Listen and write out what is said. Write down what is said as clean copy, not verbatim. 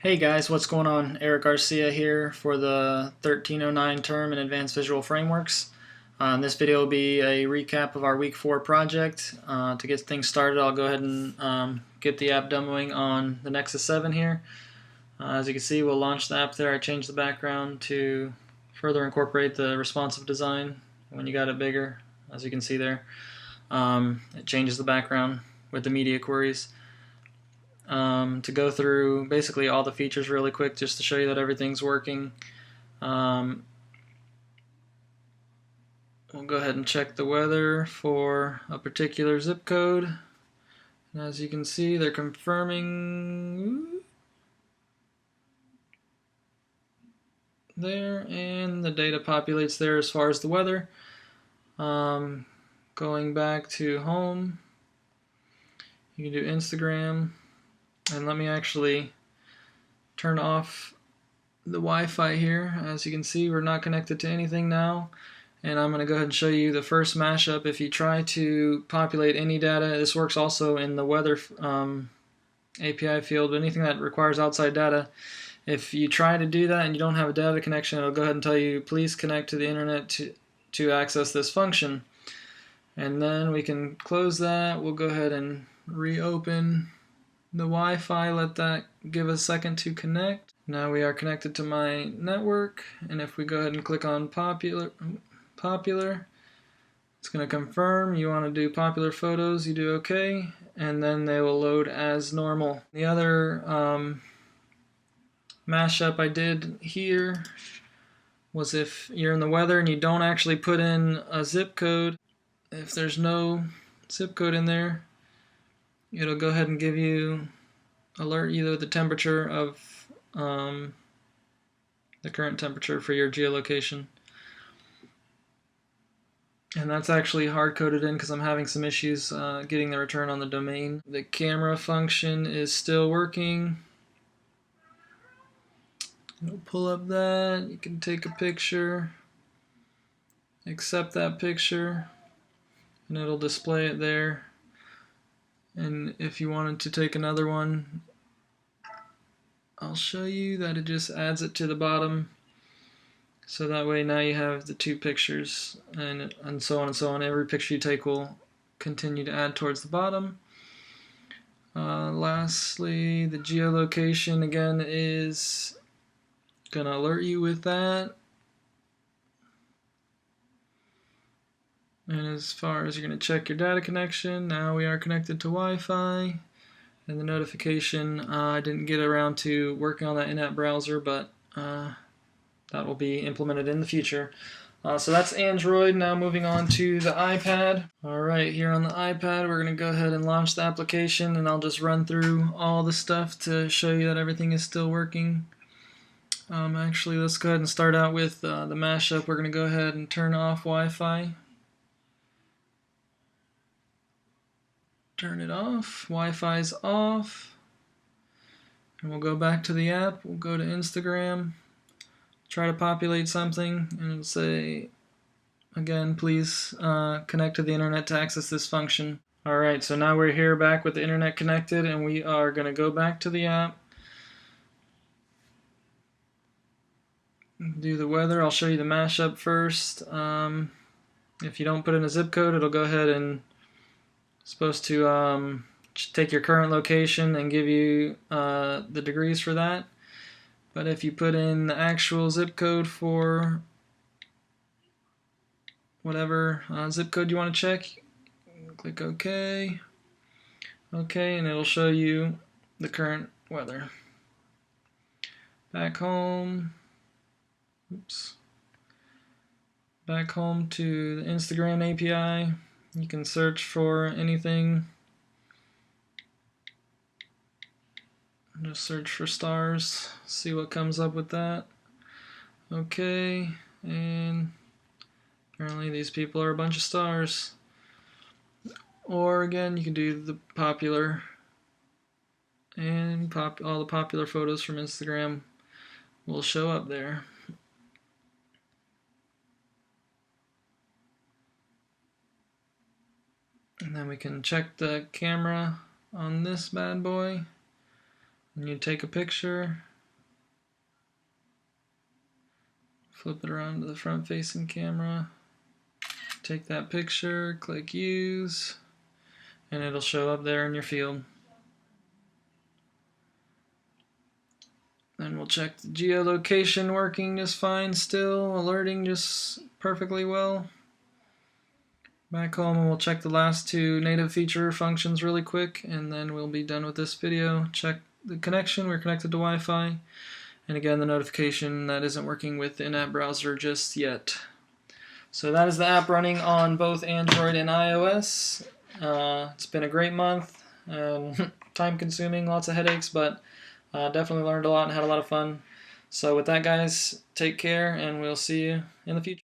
Hey guys, what's going on? Eric Garcia here for the 1309 term in Advanced Visual Frameworks. This video will be a recap of our week 4 project. To get things started, I'll go ahead and get the app demoing on the Nexus 7 here. As you can see, we'll launch the app there. I changed the background to further incorporate the responsive design when you got it bigger, as you can see there. It changes the background with the media queries. To go through basically all the features really quick just to show you that everything's working. We'll go ahead and check the weather for a particular zip code. And as you can see, they're confirming there, and the data populates there as far as the weather. Going back to home, you can do Instagram. And let me actually turn off the Wi-Fi here. As you can see, we're not connected to anything now. And I'm going to go ahead and show you the first mashup. If you try to populate any data, this works also in the weather API field, but anything that requires outside data, if you try to do that and you don't have a data connection, it'll go ahead and tell you, please connect to the internet to access this function. And then we can close that. We'll go ahead and reopen the Wi-Fi, let that give a second to connect. Now we are connected to my network, and if we go ahead and click on popular, it's going to confirm you want to do popular photos, you do OK, and then they will load as normal. The other mashup I did here was if you're in the weather and you don't actually put in a zip code, if there's no zip code in there, it'll go ahead and give you alert you the temperature of the current temperature for your geolocation. And that's actually hard-coded in because I'm having some issues getting the return on the domain. The camera function is still working. It'll pull up that. You can take a picture, accept that picture, and it'll display it there. And if you wanted to take another one, I'll show you that it just adds it to the bottom. So that way now you have the two pictures, and so on and so on. Every picture you take will continue to add towards the bottom. Lastly, the geolocation again is going to alert you with that. And as far as you're going to check your data connection, now we are connected to Wi-Fi. And the notification, I didn't get around to working on that in-app browser, but that will be implemented in the future. So that's Android. Now moving on to the iPad. Alright, here on the iPad we're going to go ahead and launch the application, and I'll just run through all the stuff to show you that everything is still working. Actually, let's go ahead and start out with the mashup. We're going to go ahead and turn off Wi-Fi. Turn it off. Wi-Fi's off. And we'll go back to the app. We'll go to Instagram. Try to populate something, and it'll say, again, please connect to the internet to access this function. Alright, so now we're here back with the internet connected, and we are going to go back to the app. Do the weather. I'll show you the mashup first. If you don't put in a zip code, it'll go ahead and supposed to take your current location and give you the degrees for that. But if you put in the actual zip code for whatever zip code you want to check, click OK. OK, and it'll show you the current weather. Back home. Oops. Back home to the Instagram API. You can search for anything. Just search for stars, see what comes up with that. Okay, and apparently these people are a bunch of stars. Or again, you can do the popular, and all the popular photos from Instagram will show up there. And then we can check the camera on this bad boy. And you take a picture, Flip it around to the front-facing camera. Take that picture, click use, and it'll show up there in your field. Then we'll check the geolocation working just fine still, alerting just perfectly well. Back home and we'll check the last two native feature functions really quick, and then we'll be done with this video. Check the connection, we're connected to Wi-Fi, and again the notification that isn't working with the in-app browser just yet. So that is the app running on both Android and iOS. It's been a great month, time consuming, lots of headaches, but definitely learned a lot and had a lot of fun. So with that guys, take care and we'll see you in the future.